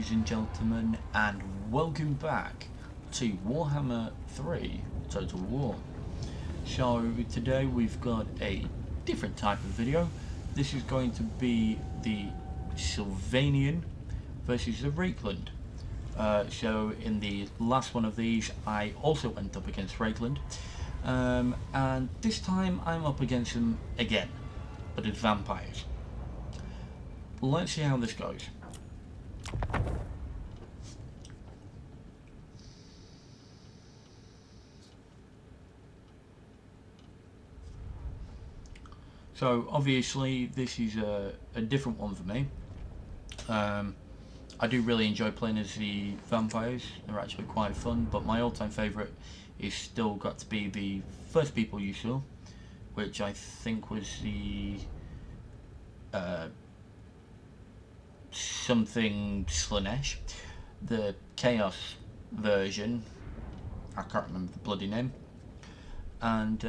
ladies and gentlemen, and welcome back to Warhammer 3 Total War. So today we've got a different type of video. This is going to be the Sylvanian versus the Reikland. So in the last one of these I also went up against Reikland, and this time I'm up against them again, but as vampires. Let's see how this goes. So obviously this is a different one for me. I do really enjoy playing as the vampires. They're actually quite fun, but my all-time favourite is still got to be the first people you saw, which I think was the something Slanesh, the Chaos version. I can't remember the bloody name. And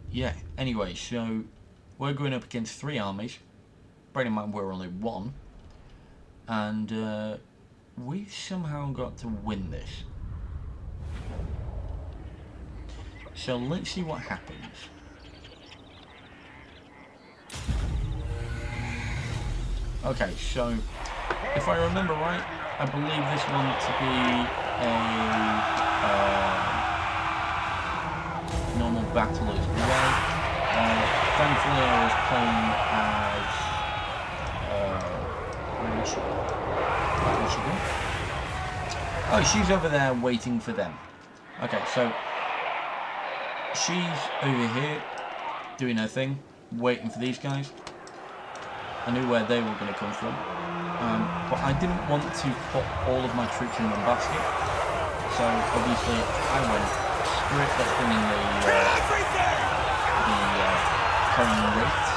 yeah, anyway, so we're going up against 3 armies. Bearing in mind we're only 1, and we somehow got to win this. So let's see what happens. Okay, so if I remember right, I believe this one to be a normal battle as well. Thankfully I was playing as where is she? Where's she gone? Oh, she's over there waiting for them. Okay, so she's over here doing her thing, waiting for these guys. I knew where they were going to come from, but I didn't want to put all of my troops in one basket, so obviously I went straight, let's bring in the carrying rates.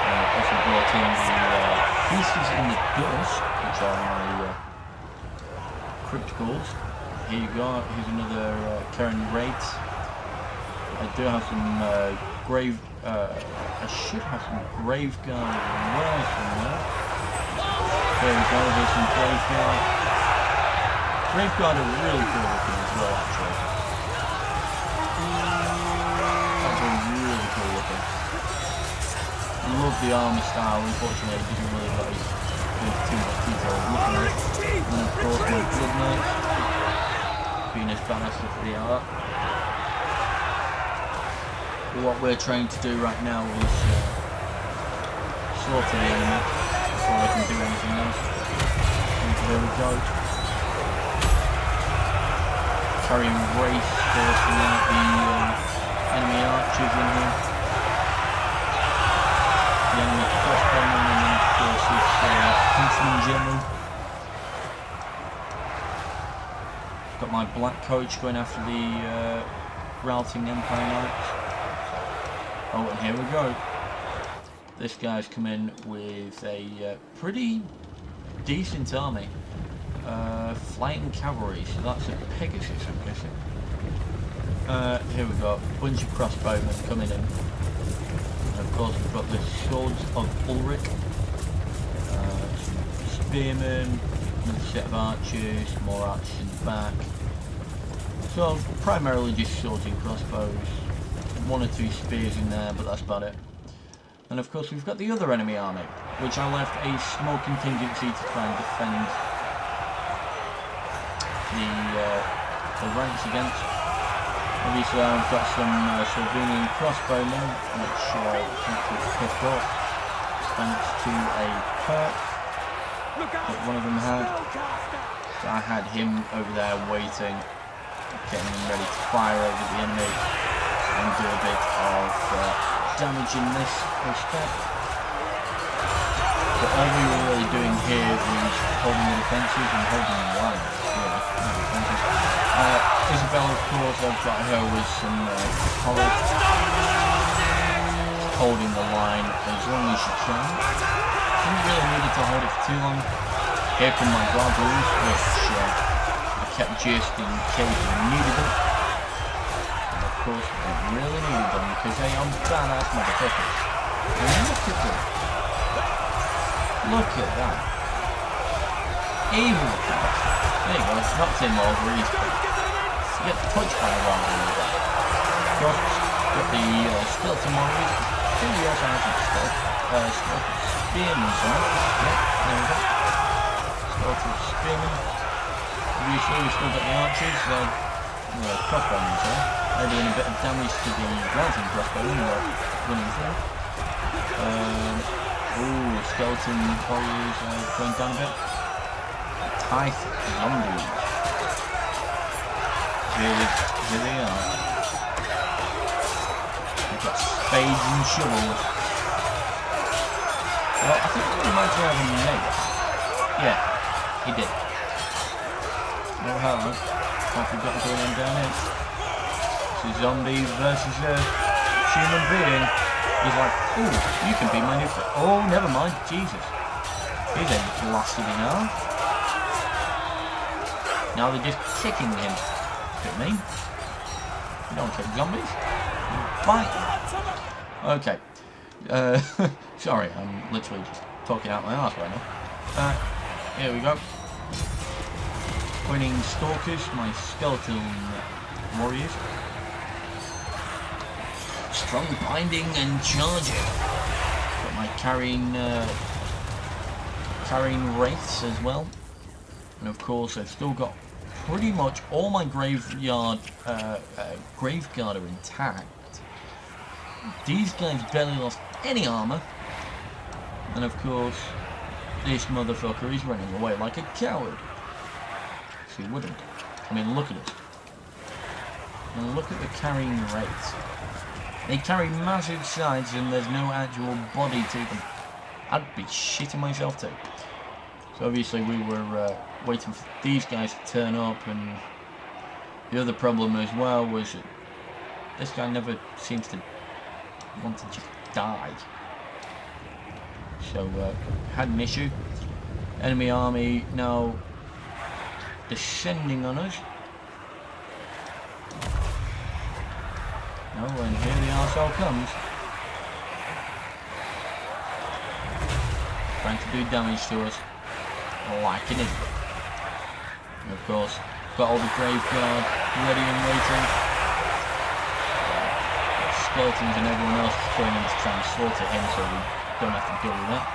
Also brought in the Feasters in the Dust, which are my crypt calls. Here you go, here's another carrying rate. I do have some grave, I should have some grave guard as well somewhere. There we go, here's some grave guard. Grave guard are really cool looking as well, actually. That's really cool looking. I love the armour style, unfortunately it doesn't really let us go into too much detail looking at it. And then of course my blood knights, being as badass as they are. What we're trying to do right now is slaughter the enemy before I can do anything else. And there we go. Carrying race, forcing out the enemy archers in here. The enemy crossbowmen, and then of course this huntsman general. Got my black coach going after the routing Empire Knights. Oh, and here we go. This guy's come in with a pretty decent army. Flying cavalry, so that's a Pegasus, I'm guessing. Here we go, bunch of crossbowmen coming in. And of course we've got the Swords of Ulrich. Some spearmen, another set of archers, more archers in the back. So primarily just swords and crossbows. 1 or 2 spears in there, but that's about it. And of course we've got the other enemy army, which I left a small contingency to try and defend the ranks against. Obviously I've got some Sylvanian crossbowmen, which I think was picked up thanks to a perk that one of them had. So I had him over there waiting, getting him ready to fire over the enemy and do a bit of damage in this respect. But all we were really doing here was holding the defences and holding the line, really, not defences. Isabel, of course, I've got her with some horrors, holding the line as long as she can. Didn't really need it to hold it for too long. Here come my goggles, which I kept just in case I needed them. Of course, I really needed them because they are badass motherfuckers. And look at them. Look at that. Evil cat. There you go, knocked him over easily. He gets touched by a wrong one there. Got the skeleton warriors. I think he also has some skeleton spearmen somewhere. Yeah, there we go. Skeleton spearmen. Obviously we've still got the archers. Crossbowmen, sorry. They're doing a bit of damage to the glancing crossbowmen, but running through. Ooh, skeleton warriors going down a bit. Tithe zombies. Here they are. They've got spades and shovels. Well, I think we might have a mate. Yeah, he did. Oh, hello. What we've got going on down here? This is zombie versus a human being. He's like, ooh, you can be my new friend. Oh, never mind. Jesus. He's ain't blasted enough. Now they're just kicking him. Look at me. You don't kick zombies. You bite them. Okay. Sorry, I'm literally just talking out my arse right now. Here we go. Winning stalkers, my skeleton warriors. Strong binding and charging. Got my carrying wraiths as well. And of course I've still got pretty much all my graveguard are intact. These guys barely lost any armor. And of course this motherfucker is running away like a coward. So he wouldn't. I mean, look at it. And look at the carrying wraiths. They carry massive sides and there's no actual body to them. I'd be shitting myself too. So obviously we were waiting for these guys to turn up, and the other problem as well was that this guy never seems to want to just die. So had an issue. Enemy army now descending on us. Oh, and here the arsehole comes. Trying to do damage to us. Like an idiot. And of course, got all the graveguard ready and waiting. Skeletons and everyone else is going in to try and slaughter him, so we don't have to deal with that.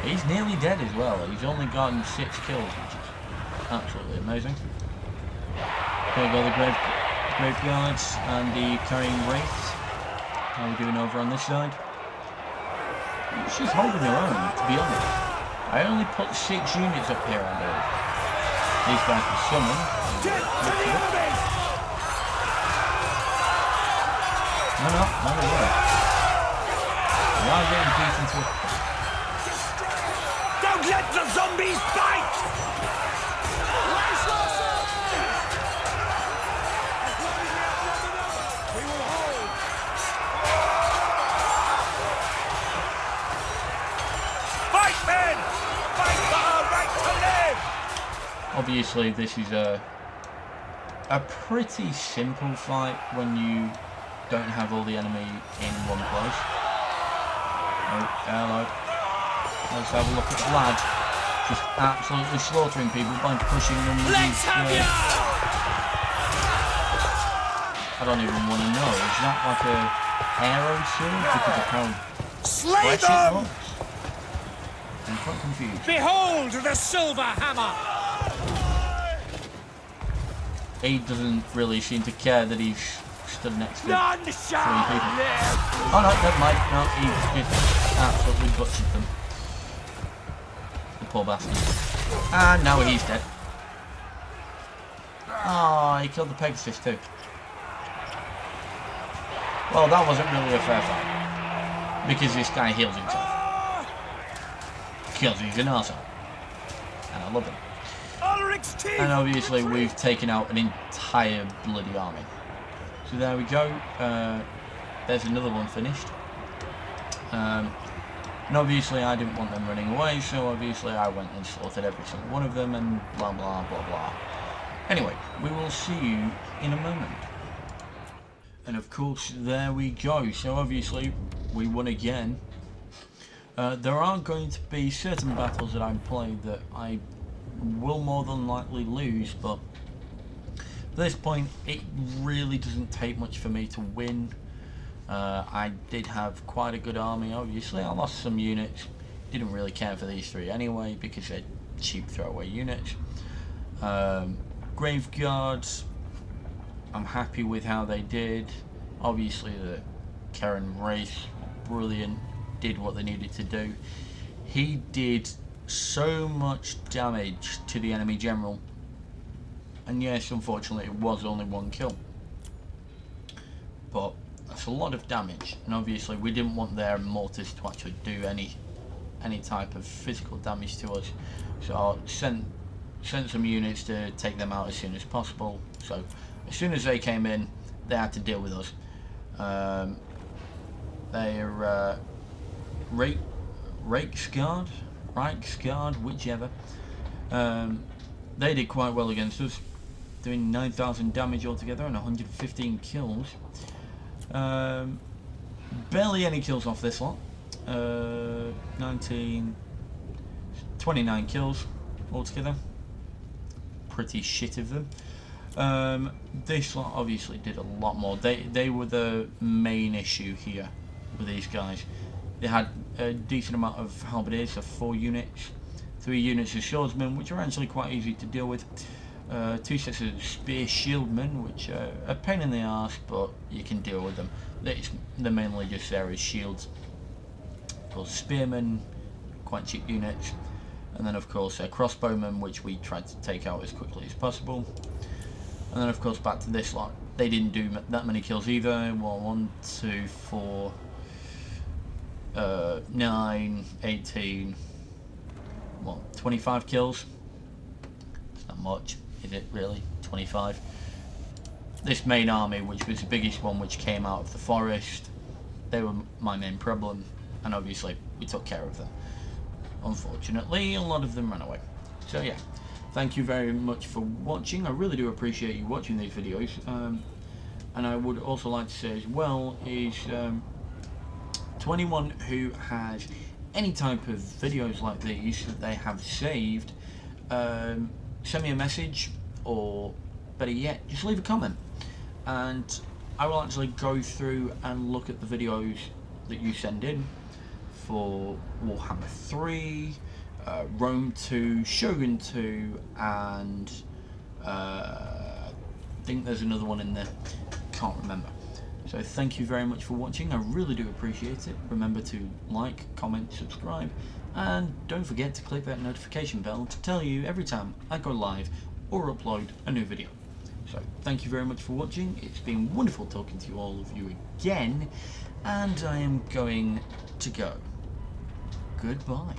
He's nearly dead as well. He's only gotten 6 kills, which is absolutely amazing. Here we go, the graveguards and the carrying wraiths. How are we doing over on this side? She's holding her own, to be honest. I only put 6 units up here, I believe. These guys are summoned. No, not at all. We are getting beaten to a... Don't let the zombies bite! We will hold! Fight, men! Fight for our right to live! Obviously, this is a pretty simple fight when you don't have all the enemy in one place. Oh, hello. Let's have a look at the lad. Just absolutely slaughtering people by pushing them with his... I don't even want to know. Is that like a arrow sword? Because of how fresh it looks? I'm quite confused. Behold the silver hammer! He doesn't really seem to care that he's stood next to None 3 shall people. live! Oh no, never mind. No, he just absolutely butchered them. The poor bastard. And now he's dead. Oh, he killed the Pegasus too. Well, that wasn't really a fair fight. Because this guy heals himself. Because he's an arsehole. And I love him. And obviously we've taken out an entire bloody army. So there we go. There's another one finished. And obviously I didn't want them running away, so obviously I went and slaughtered every single one of them and blah blah blah blah. Anyway, we will see you in a moment. And of course there we go. So obviously we won again. There are going to be certain battles that I play that I will more than likely lose, but at this point it really doesn't take much for me to win. I did have quite a good army. Obviously I lost some units, didn't really care for these three anyway because they're cheap throwaway units. Graveguards, I'm happy with how they did. Obviously the Karen race, brilliant, did what they needed to do. He did so much damage to the enemy general, and yes, unfortunately it was only one kill, but that's a lot of damage, and obviously we didn't want their mortars to actually do any type of physical damage to us, so I sent some units to take them out as soon as possible. So as soon as they came in, they had to deal with us. They're Reikland, whichever. They did quite well against us, doing 9,000 damage altogether and 115 kills. Barely any kills off this lot. 29 kills altogether. Pretty shit of them. This lot obviously did a lot more. They were the main issue here with these guys. They had a decent amount of halberdiers, so 4 units, 3 units of swordsmen, which are actually quite easy to deal with, 2 sets of spear shieldmen, which are a pain in the arse, but you can deal with them. They're mainly just there as shields. Of course, spearmen, quite cheap units, and then of course crossbowmen, which we tried to take out as quickly as possible. And then of course back to this lot. They didn't do that many kills either. Well, 1, 2, 4, 9, 18, well, 25 kills. It's not much, is it really? 25. This main army, which was the biggest one, which came out of the forest, they were my main problem, and obviously we took care of them. Unfortunately, a lot of them ran away. So yeah, thank you very much for watching. I really do appreciate you watching these videos. And I would also like to say as well is to anyone who has any type of videos like these that they have saved, send me a message, or better yet, just leave a comment, and I will actually go through and look at the videos that you send in for Warhammer 3, Rome 2, Shogun 2, and I think there's another one in there, can't remember. So thank you very much for watching, I really do appreciate it. Remember to like, comment, subscribe, and don't forget to click that notification bell to tell you every time I go live or upload a new video. So thank you very much for watching, it's been wonderful talking to all of you again, and I am going to go. Goodbye.